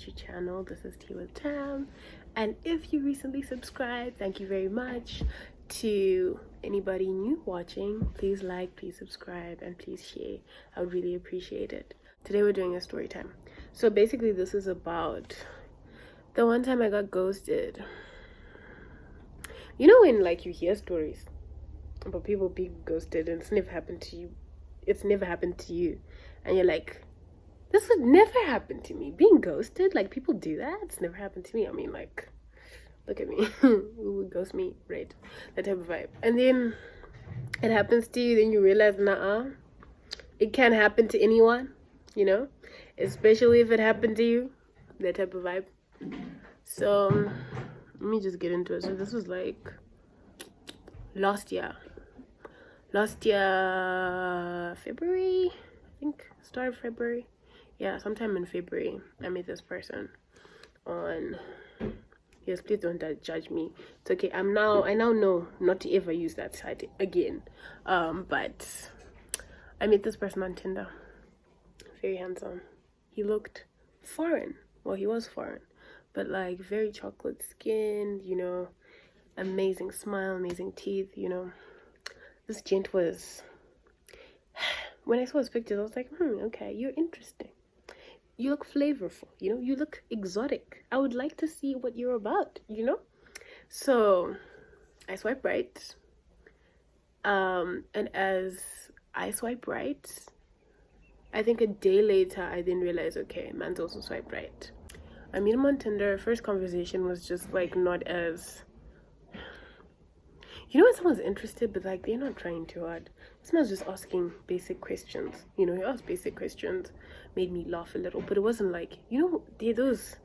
YouTube channel. This is Tea with Tam, and if you recently subscribed, thank you very much. To anybody new watching, please like, please subscribe, and please share. I would really appreciate it. Today we're doing a story time. So basically this is about the one time I got ghosted. You know when like you hear stories about people being ghosted and it's never happened to you, and you're like, this would never happen to me. Being ghosted, like people do that, it's never happened to me. I mean, like, look at me. Who would ghost me, right? That type of vibe. And then it happens to you, then you realize, nah, it can't happen to anyone, you know, especially if it happened to you, that type of vibe. So let me just get into it. So this was like last year, February, I think, start of February. Yeah, sometime in February, I met this person on, yes, please don't judge me. It's okay. I now know not to ever use that site again. But I met this person on Tinder. Very handsome. He looked foreign. Well, he was foreign, but like very chocolate skinned, you know, amazing smile, amazing teeth, you know. This gent was, when I saw his pictures, I was like, okay, you're interesting. You look flavorful, you know, you look exotic. I would like to see what you're about, you know? So I swipe right. And as I swipe right, I think a day later, I then realized, okay, man's also swipe right. I meet him on Tinder. First conversation was just like not as, you know, when someone's interested, but like they're not trying too hard. Someone's just asking basic questions. You know, he asked basic questions, made me laugh a little, but it wasn't like, you know, they're those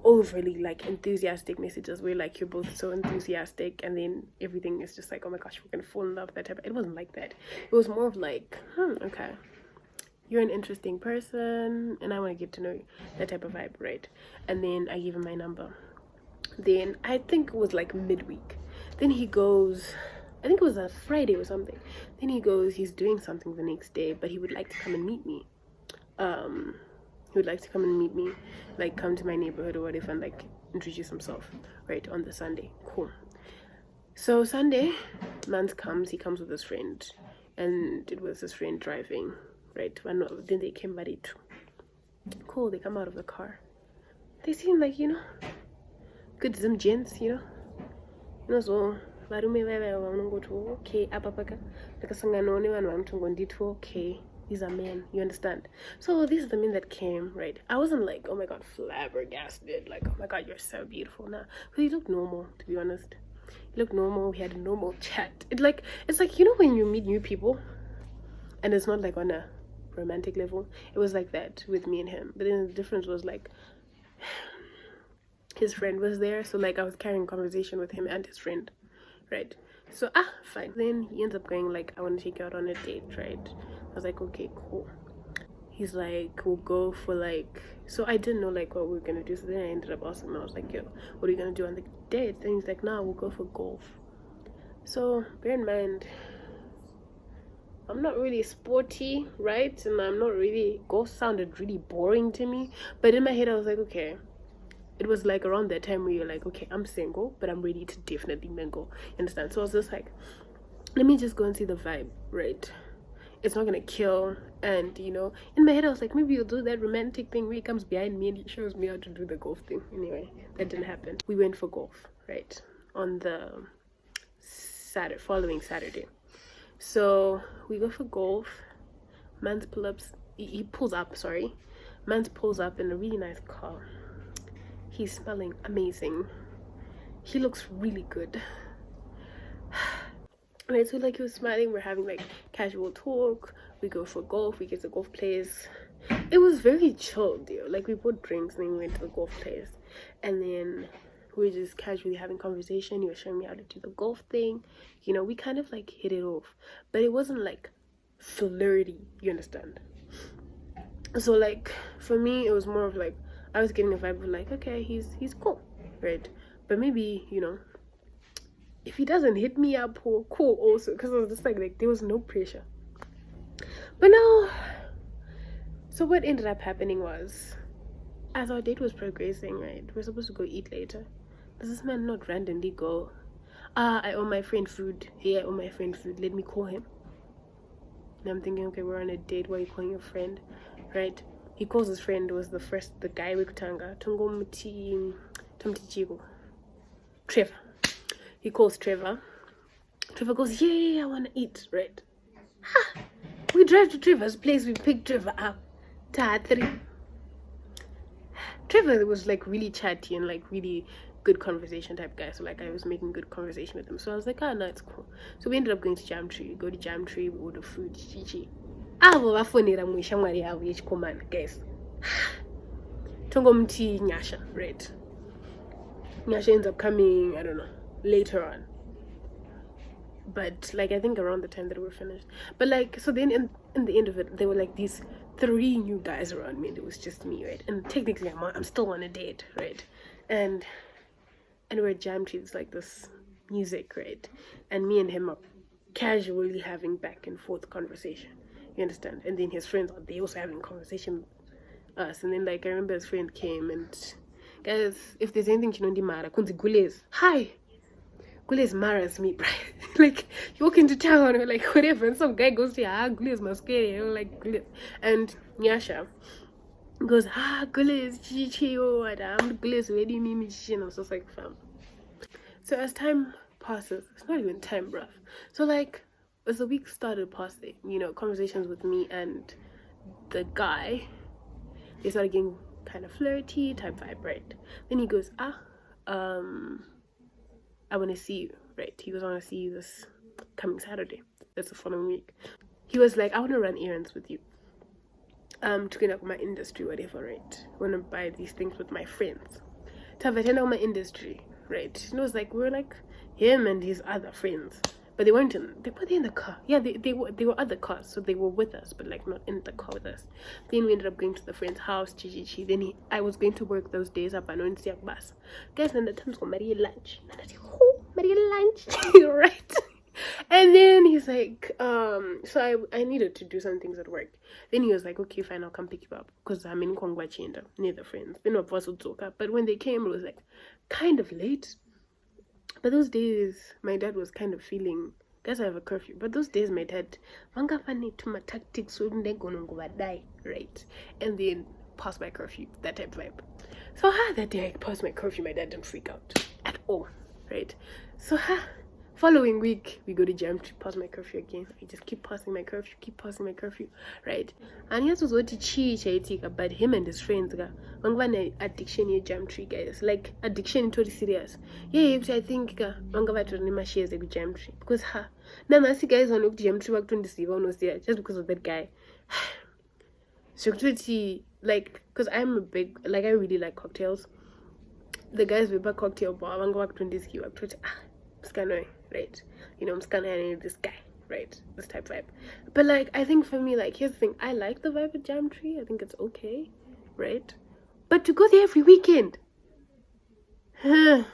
overly like enthusiastic messages where like you're both so enthusiastic and then everything is just like, oh my gosh, we're gonna fall in love, that type of, it wasn't like that. It was more of like, okay, you're an interesting person and I want to get to know you, that type of vibe, right? And then I gave him my number. Then I think it was like midweek. Then he goes, I think it was a Friday or something. Then he goes, he's doing something the next day, but he would like to come and meet me. Like come to my neighborhood or whatever and like introduce himself, right, on the Sunday. Cool. So Sunday, man comes, he comes with his friend, and it was his friend driving, right? Then they came by it. Cool, they come out of the car. They seem like, you know, good some gents, you know. So okay, okay, these are men, you understand? So these are the men that came, right? I wasn't like, oh my god, flabbergasted, like, oh my god, you're so beautiful now. But he looked normal, to be honest. He looked normal. We had a normal chat. It's like, you know, when you meet new people and it's not like on a romantic level, it was like that with me and him. But then the difference was like, his friend was there, so like I was carrying conversation with him and his friend, right? So fine. Then he ends up going like, I want to take you out on a date, right? I was like, okay, cool. He's like, we'll go for like, so I didn't know like what we were gonna do. So then I ended up asking him, I was like, yo, what are you gonna do on the date? Then he's like, nah, we'll go for golf. So bear in mind, I'm not really sporty, right? And I'm not really, golf sounded really boring to me. But in my head I was like, okay. It was like around that time where you're like, okay, I'm single, but I'm ready to definitely mingle. You understand? So I was just like, let me just go and see the vibe, right? It's not gonna kill. And you know, in my head I was like, maybe you'll do that romantic thing where he comes behind me and he shows me how to do the golf thing. Anyway, that didn't happen. We went for golf, right, on the following Saturday. So we go for golf. Man's pulls up in a really nice car. He's smelling amazing. He looks really good. Right, so like he was smiling, we're having like casual talk, we go for golf, we get to the golf place. It was very chill, dear. Like we bought drinks and then we went to the golf place. And then we were just casually having conversation. He was showing me how to do the golf thing. You know, we kind of like hit it off. But it wasn't like flirty, you understand? So like for me it was more of like, I was getting a vibe of like, okay, he's cool, right? But maybe, you know, if he doesn't hit me up, cool also, because I was just like there was no pressure. But no. So what ended up happening was, as our date was progressing, right, we're supposed to go eat later. Does this man not randomly go, I owe my friend food. Hey, I owe my friend food. Let me call him. And I'm thinking, okay, we're on a date. Why are you calling your friend? Right? He calls his friend. It was the guy with Tanga. Trevor. He calls Trevor. Trevor goes, yeah, I want to eat, right? Ha! We drive to Trevor's place. We pick Trevor up. Three. Trevor was like really chatty and like really good conversation type guy. So like I was making good conversation with him. So I was like, no, it's cool. So we ended up going to Jam Tree. We go to Jam Tree. We order food. Chichi. Guys. Tongomti Nyasha, right? Nyasha ends up coming, I don't know, later on. But like I think around the time that we were finished. But like so then in the end of it, there were like these 3 new guys around me, and it was just me, right? And technically I'm still on a date, right? And we're at Jam Tree, it's like this music, right? And me and him are casually having back and forth conversation. You understand? And then his friends are they also having a conversation with us. And then like I remember his friend came and guys, if there's anything you know the matter, Kunzi Gules, hi. Gules marries me, right? Like you walk into town or like whatever, and some guy goes to Gules Masquerade, you know, like Gules. And Nyasha goes, Gules, Chichi, oh, I'm Gules, ready, Mimi, Chichi, and I was just like, fam. So as time passes, it's not even time, bruv. So like as the week started passing, you know, conversations with me and the guy, they started getting kind of flirty type vibe, right? Then he goes, I want to see you, right? He goes, I want to see you this coming Saturday. That's the following week. He was like, I want to run errands with you. To get up my industry, whatever, right? I want to buy these things with my friends. To have attended my industry, right? And it was like, we were like him and his other friends. But they weren't they were in the car. Yeah, they were other cars, so they were with us, but like not in the car with us. Then we ended up going to the friend's house, chichichi. Then I was going to work those days up and on the bus. Guys, and the times go Maria lunch. Maria lunch, right? And then he's like, so I needed to do some things at work. Then he was like, okay, fine, I'll come pick you up because I'm in Kongwachinda near the friends. Then of course but when they came, it was like kind of late. But those days, my dad was kind of feeling, guess I have a curfew, but those days my dad, to my tactics, right? And then pass my curfew, that type of vibe. So that day I passed my curfew, my dad didn't freak out at all, right? So following week, we go to Jam to pass my curfew again. I just keep passing my curfew, right? And he was what to but him and his friends got addiction in Jam Tree, guys. Like addiction totally serious. Yeah, I think to shares with Jam Tree because now I see guys on Jam Tree work just because of that guy. So like because I'm a big I really like cocktails. The guys with a cocktail bar, I'm going to this you Mskano, right? You know, Mskano this guy, right? This type vibe. But like I think for me, like here's the thing, I like the vibe at Jam Tree. I think it's okay, right? But to go there every weekend, it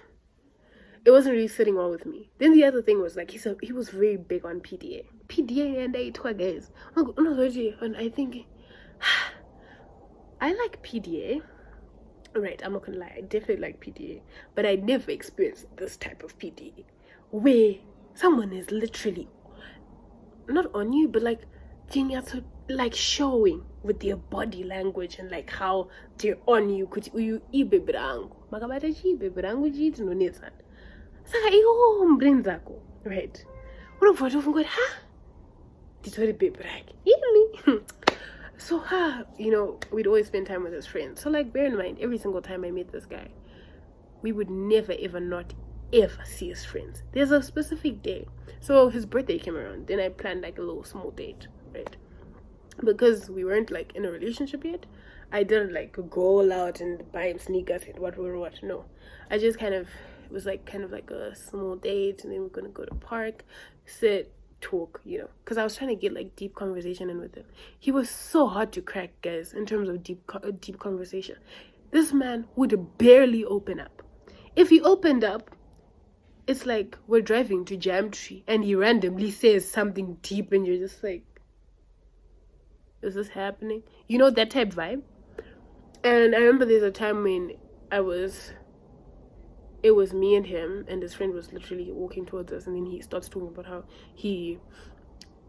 wasn't really sitting well with me. Then the other thing was like he was very big on PDA and I told guys, and I think I like PDA. Right, I'm not gonna lie, I definitely like PDA, but I never experienced this type of PDA where someone is literally not on you, but like showing with their body language and like how they're on you. Could you magabata right? So you know, we'd always spend time with his friends. So like bear in mind, every single time I meet this guy, we would never ever not ever see his friends. There's a specific day. So his birthday came around, then I planned like a little small date, right? Because we weren't like in a relationship yet, I didn't like go all out and buy him sneakers and what. No. I just it was like a small date, and then we're gonna go to the park, sit, talk, you know, because I was trying to get like deep conversation in with him. He was so hard to crack, guys, in terms of deep conversation. This man would barely open up. If he opened up, it's like we're driving to Jam Tree and he randomly says something deep and you're just like, is this happening? You know, that type vibe. And I remember there's a time when it was me and him, and his friend was literally walking towards us, and then he starts talking about how he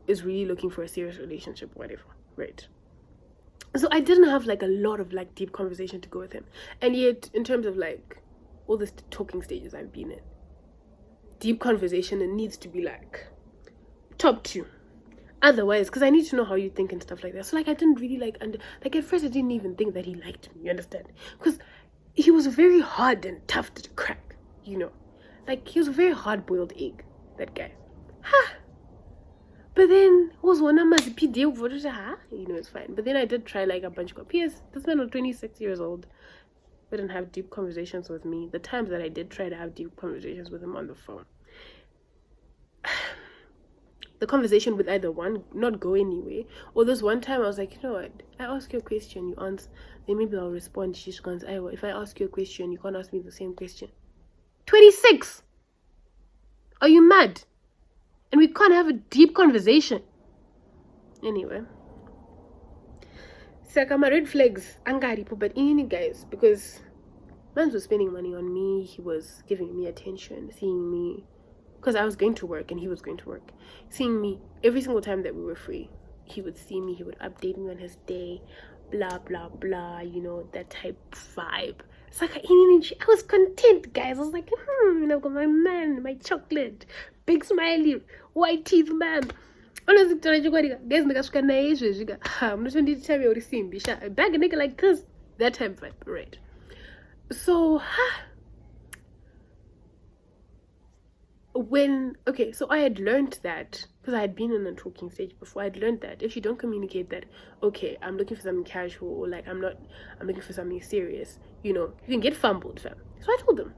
is really looking for a serious relationship, whatever, right? So I didn't have like a lot of like deep conversation to go with him, and yet in terms of like all the talking stages I've been in, deep conversation, it needs to be like top 2. Otherwise, because I need to know how you think and stuff like that. So like I didn't really like at first I didn't even think that he liked me, you understand? Because he was very hard and tough to crack, you know. Like he was a very hard-boiled egg, that guy. Ha! But then was one of my you know, it's fine. But then I did try like a bunch of PS. This man was 26 years old. Didn't have deep conversations with me. The times that I did try to have deep conversations with him on the phone, the conversation would either one not go anywhere, or this one time I was like, you know what, I ask you a question, you answer, then maybe I'll respond. She's going, if I ask you a question, you can't ask me the same question. 26! Are you mad? And we can't have a deep conversation. Anyway, so my red flags, but in guys, because man was spending money on me, he was giving me attention, seeing me, because I was going to work and he was going to work, seeing me every single time that we were free. He would see me, he would update me on his day, blah blah blah, you know, that type vibe. It's like I was content, guys. I was like, I've got my man, my chocolate, big smiley, white teeth man. Honestly, guys, nigga naye izvezvi I'm not going to tell you simbi bag a nigga like this, that type vibe, right? So so I had learned that, because I had been in a talking stage before. I had learned that if you don't communicate that, okay, I'm looking for something casual, or like I'm looking for something serious, you know, you can get fumbled, fam. So I told them.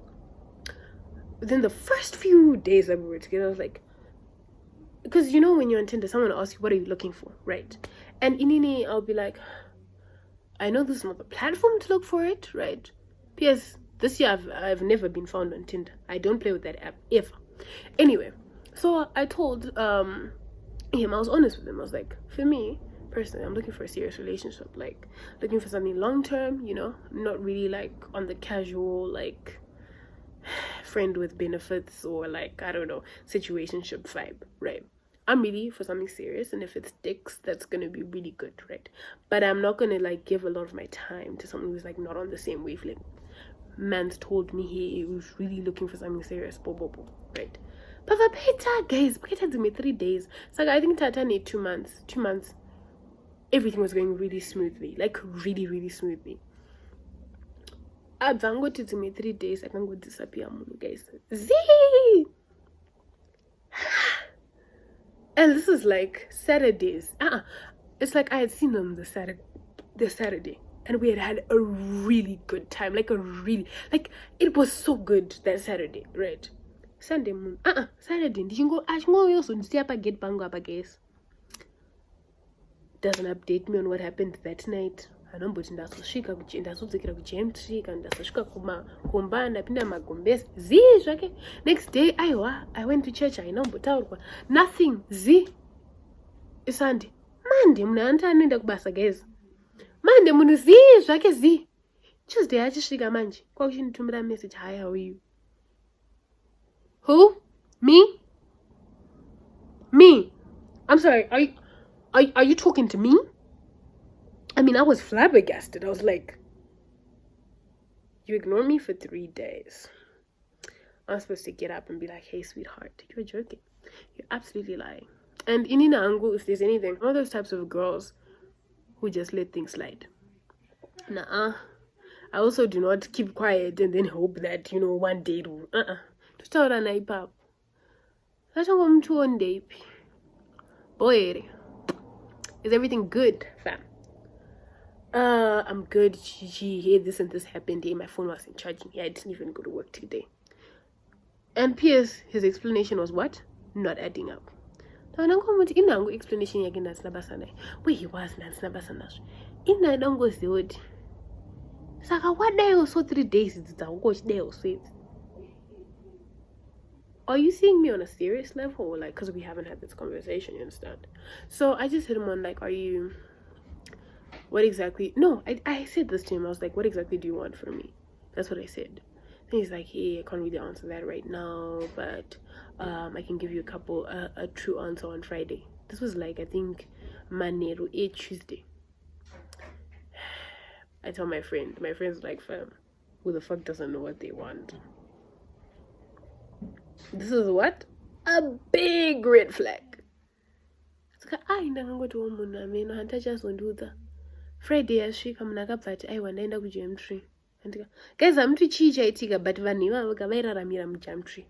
Within the first few days that we were together, I was like, because you know when you're on Tinder, someone will ask you, what are you looking for, right? And inini, I'll be like, I know this is not the platform to look for it, right? P.S. this year I've never been found on Tinder. I don't play with that app ever. Anyway, so I told him, I was honest with him. I was like, for me personally, I'm looking for a serious relationship, like looking for something long-term, you know, not really like on the casual, like friend with benefits, or like, I don't know, situationship vibe, right? I'm really for something serious, and if it sticks, that's gonna be really good, right? But I'm not gonna like give a lot of my time to someone who's like not on the same wavelength. Man's told me he was really looking for something serious, right? But the beta, guys, beta to me 3 days. So I think Tata need 2 months. 2 months, everything was going really smoothly, like really, really smoothly. I've got to me 3 days. I can go disappear, guys. Zee! And this is like Saturdays. It's like I had seen them the Saturday. And we had a really good time, like it was so good that Saturday, right? Sunday moon, Saturday, did you go? I also get bango up, guys. Doesn't update me on what happened that night. I don't but ndasosvika ndazodzokera kuJMT ndasosvika kumba ndapinda magombezi zii zvake. Next day I went to church. I know nothing. Sunday, Monday munhu anoenda kubasa, guys. Monday munhu zii zvake zii. Tuesday achisvika manje kwakuchinditumira message, hi, how are you? Who? Me? I'm sorry, are you talking to me? I mean, I was flabbergasted. I was like, you ignore me for 3 days. I'm supposed to get up and be like, hey, sweetheart, you're joking. You're absolutely lying. And in Inangu, if there's anything, one of those types of girls who just let things slide. Nuh-uh. I also do not keep quiet and then hope that, you know, one day it will. Just tell her na pap. That's how I'm to one day. Boy, is everything good, fam? I'm good. Hey, this and this happened. Hey, my phone wasn't charging. Yeah, I didn't even go to work today. And P.S. his explanation was what? Not adding up. Now, I'm explanation again. That's Nabasana. Where he was, that's Nabasana. In that don't go see what. Saka, what day or so 3 days? It's a watch day or so. Are you seeing me on a serious level, or like because we haven't had this conversation? You understand? So I just hit him on like, are you what exactly, no, I said this to him. I was like, what exactly do you want from me? That's what I said. And he's like, hey, I can't really answer that right now, but I can give you a true answer on Friday. This was like, I think Monday or Tuesday. I tell my friend's like, fam, who the fuck doesn't know what they want? This is what? A big red flag. It's like, Friday yasvika munhu akabva ati aiwa ndaenda kujam tree. Guys, hamuti chii chaitika, but vanhu ivavo vairaramira mujam tree.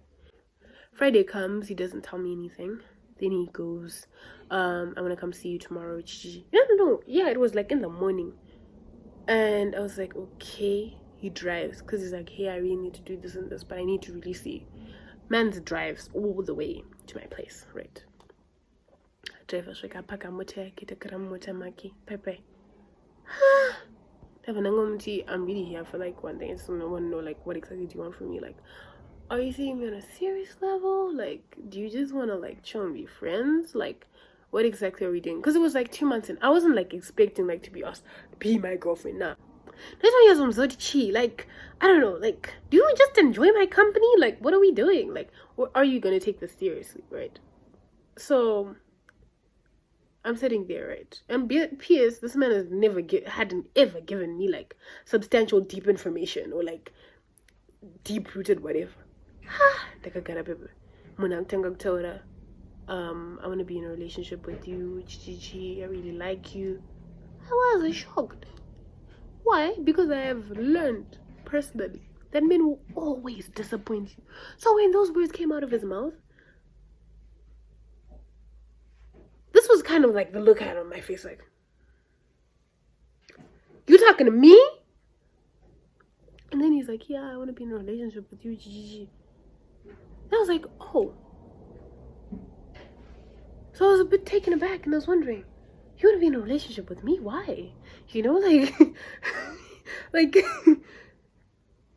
Friday comes, he doesn't tell me anything. Then he goes, I'm gonna come see you tomorrow. No, yeah, it was like in the morning. And I was like, okay. He drives, because he's like, hey, I really need to do this and this, but I need to really see. Man's drives all the way to my place, right? Driver's like, I'm really here for like one thing. I just want to know like what exactly do you want from me? Like, are you seeing me on a serious level? Like, do you just want to like chill and be friends? Like, what exactly are we doing? Because it was like 2 months in. I wasn't like expecting like to be asked to be my girlfriend. Nah. Like, I don't know, like, do you just enjoy my company? Like, what are we doing? Like, or are you gonna take this seriously, right? So I'm sitting there, right? And P.S. this man has hadn't ever given me like substantial deep information or like deep rooted whatever. I want to be in a relationship with you. I really like you. I was shocked. Why? Because I have learned personally that men will always disappoint you. So when those words came out of his mouth, this was kind of like the look I had on my face, like, you talking to me? And then he's like, yeah, I want to be in a relationship with you. And I was like, oh. So I was a bit taken aback, and I was wondering, you want to be in a relationship with me? Why? You know, like, like,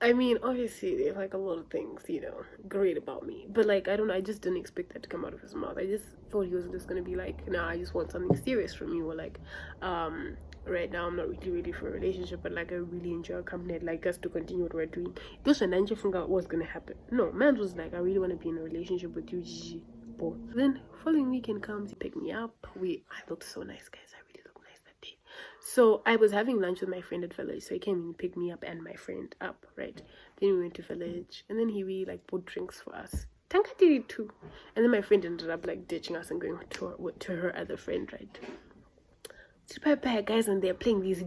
I mean, obviously, there's like a lot of things, you know, great about me. But like, I don't know, I just didn't expect that to come out of his mouth. I just thought he was just going to be like, nah, I just want something serious from you. Or like, right now, I'm not really ready for a relationship, but like, I really enjoy our company. I'd like us to continue what we're doing. Those and I just forgot what's going to happen. No, man was like, I really want to be in a relationship with you. Then following weekend comes, he picked me up. I looked so nice, guys. I really looked nice that day. So I was having lunch with my friend at Village. So he came and picked me up and my friend up, right? Then we went to Village, and then he really like bought drinks for us. Tanka did it too. And then my friend ended up like ditching us and going to her other friend, right? Guys, and they're playing these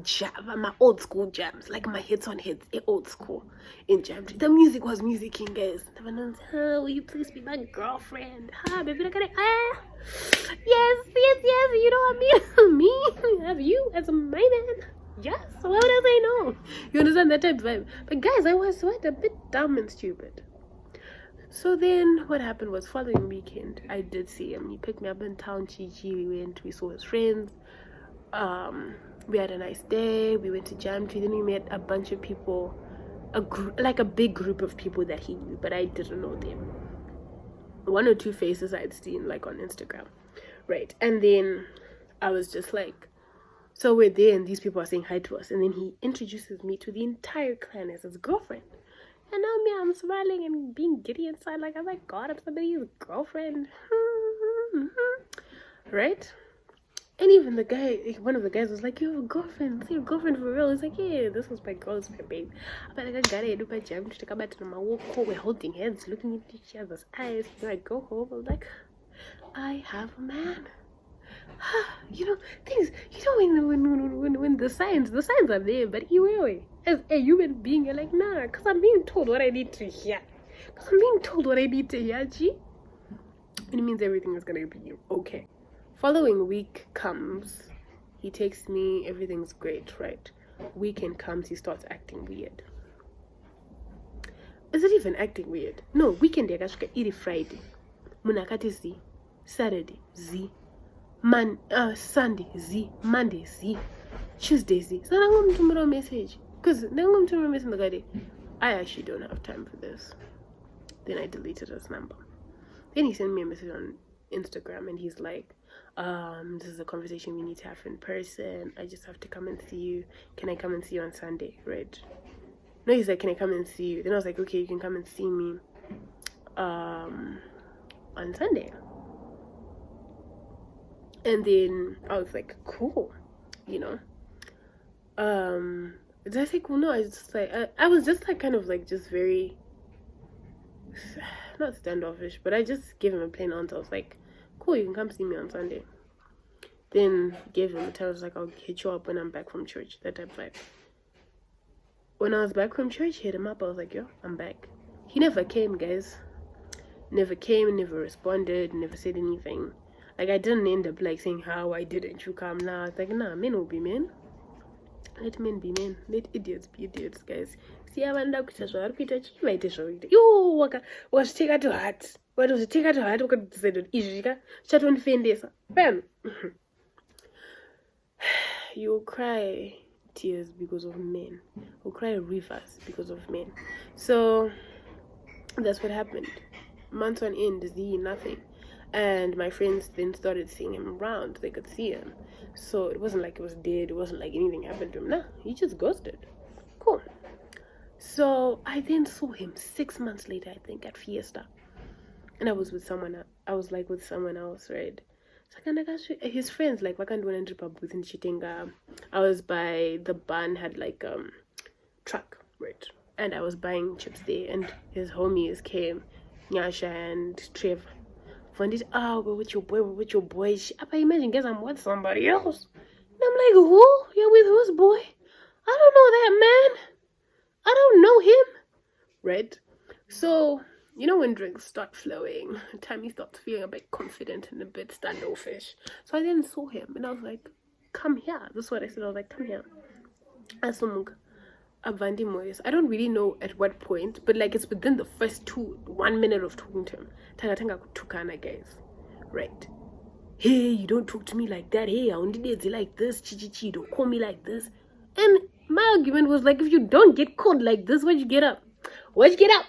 my old school jams, like my hits on hits, old school in jam. The music was musicking, guys. Will you please be my girlfriend? Baby, yes, you know what I mean? Me, have you as my man? Yes, why would I say no? You understand that type of vibe? But guys, I was a bit dumb and stupid. So then what happened was, following weekend, I did see him. He picked me up in town, we saw his friends. We had a nice day. We went to Jam Tree. Then we met a bunch of people, like a big group of people that he knew, but I didn't know them. 1 or 2 faces I'd seen like on Instagram, right? And then I was just like, so we're there, and these people are saying hi to us, and then he introduces me to the entire clan as his girlfriend. And now I'm smiling and being giddy inside, like, oh my god, I'm somebody's girlfriend, right? And even the guy, one of the guys was like, you have a girlfriend? Is your girlfriend for real? He's like, yeah, this was my girl, it's my babe. But like, I got it, I jammed to come back to my walk home, we're holding hands, looking into each other's eyes. You know, I go home, I'm like, I have a man. You know, things, you know, when the signs are there, but you as a human being, you're like, nah, because I'm being told what I need to hear. Because I'm being told what I need to hear, G. And it means everything is going to be okay. Following week comes, he texts me, everything's great, right? Weekend comes, he starts acting weird. Is it even acting weird? No, weekend yakasvika iri Friday. Munakati Z, Saturday Z, Sunday Z, Monday Z, Tuesday Z. So I'm going to message. Because I'm going to message the guy. I actually don't have time for this. Then I deleted his number. Then he sent me a message on Instagram, and he's like, This is a conversation we need to have in person. I just have to come and see you. Can I come and see you on Sunday? Right? No, he's like, can I come and see you? Then I was like, okay, you can come and see me on Sunday. And then I was like, cool, you know. Did I say cool? No, I just like I was just like kind of like just very not standoffish, but I just gave him a plain answer. I was like, cool, you can come see me on Sunday. Then gave him a tell. I was like, I'll hit you up when I'm back from church. That type of vibe. When I was back from church, hit him up. I was like, yo, I'm back. He never came, guys. Never came, never responded, never said anything. Like, I didn't end up like saying, how why didn't you come now? I was like, nah, men will be men. Let men be men. Let idiots be idiots, guys. See, I'm under yo, was take her to heart. What was it? Take her to heart? What could say that? Ishika, chat on Fendes. Bam. You cry tears because of men. You'll cry rivers because of men. So that's what happened. Months on end, nothing. And my friends then started seeing him around. They could see him. So it wasn't like it was dead. It wasn't like anything happened to him. Nah, he just ghosted. Cool. So I then saw him 6 months later, I think, at Fiesta. And I was with someone. I was like with someone else, right? So his friends, like, I can't do an trip with Chitenga. I was by the barn, had like truck, right? And I was buying chips there, and his homies came, Nyasha and Trev. Funded, we're with your boy. I imagine, guess I'm with somebody else. And I'm like, who? You're with whose boy? I don't know that man. I don't know him. Right? So, you know when drinks start flowing, Tammy starts feeling a bit confident and a bit standoffish. So I then saw him, and I was like, come here. That's what I said. I was like, come here. I saw Munga. Avandi Moyes. I don't really know at what point, but like it's within the first 1 minute of talking to him. Tanga tukana, guys. Right. Hey, you don't talk to me like that. Hey, I only did it like this. Chi. Don't call me like this. And my argument was like, if you don't get called like this, why'd you get up? Why'd you get up?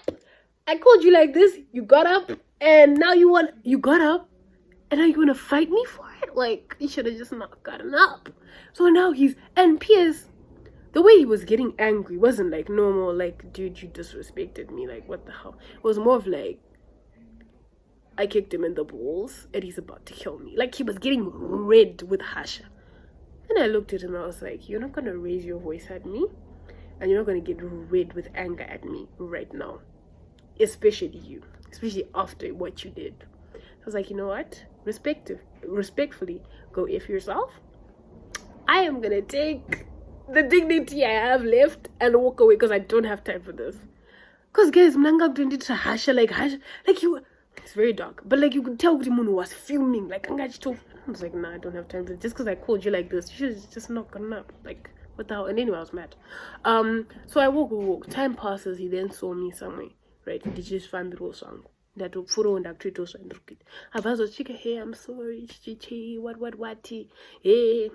I called you like this. You got up, and now you got up, and now you want to fight me for it? Like, you should have just not gotten up. So now and P.S. the way he was getting angry wasn't like normal, like, dude, you disrespected me, like, what the hell? It was more of like, I kicked him in the balls and he's about to kill me. Like, he was getting red with Hasha. And I looked at him, I was like, you're not gonna raise your voice at me, and you're not gonna get red with anger at me right now, especially after what you did. I was like, you know what, respectfully, go F yourself. I am gonna take the dignity I have left and walk away, because I don't have time for this. Because guys, mnanga did to Hasha, like you, it's very dark, but like you could tell Timun was fuming, like I was like, nah, I don't have time for this. Just because I called you like this, you should just not gotten up. Like, what the hell? And anyway, I was mad. So I walk. Time passes. He then saw me somewhere, right? Did you just find the song? That photo and actually also and look it. I was like, chica, hey, I'm sorry, chichi, what, hey.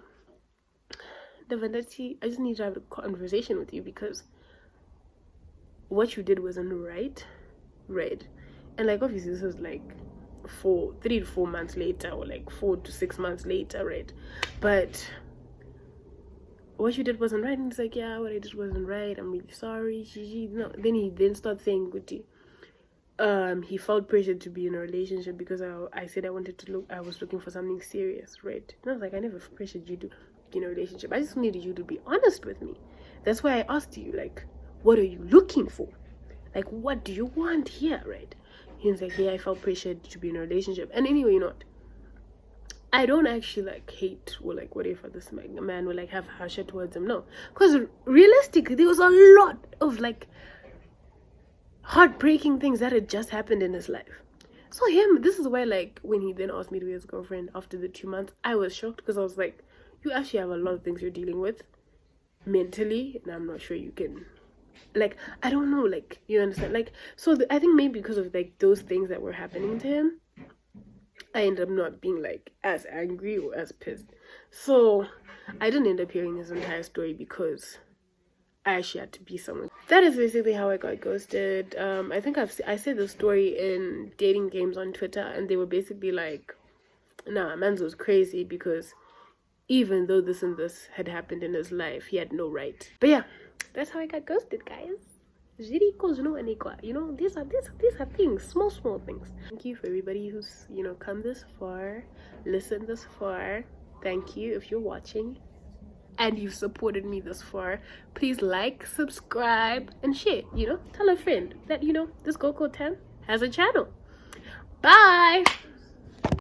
Definitely, I just need to have a conversation with you, because what you did wasn't right. And like, obviously this was like 3 to 4 months later, or like 4 to 6 months later, right? But what you did wasn't right. And it's like, yeah, what I did wasn't right, I'm really sorry. No. Then he started saying, Guti, he felt pressured to be in a relationship because I said I was looking for something serious, right? And I was like, I never pressured you to be in a relationship. I just needed you to be honest with me. That's why I asked you, like, what are you looking for? Like, what do you want here, right? He was like, yeah, I felt pressured to be in a relationship. And anyway, you know what? I don't actually like hate or like whatever this man will like have harsher towards him. No, because realistically, there was a lot of like heartbreaking things that had just happened in his life. So this is why, like, when he then asked me to be his girlfriend after the 2 months, I was shocked, because I was like, you actually have a lot of things you're dealing with mentally, and I'm not sure you can, like, I don't know, like, you understand, like, so I think maybe because of like those things that were happening to him, I ended up not being like as angry or as pissed. So I didn't end up hearing his entire story because I actually had to be someone. That is basically how I got ghosted. I think I said the story in dating games on Twitter, and they were basically like, Nah, man's was crazy because even though this and this had happened in his life, he had no right. But yeah, that's how I got ghosted, guys. You know, these are things, small things. Thank you for everybody who's, you know, come this far, listened this far. Thank you if you're watching and you've supported me this far. Please like, subscribe, and share. You know, tell a friend that, you know, this Coco 10 has a channel. Bye.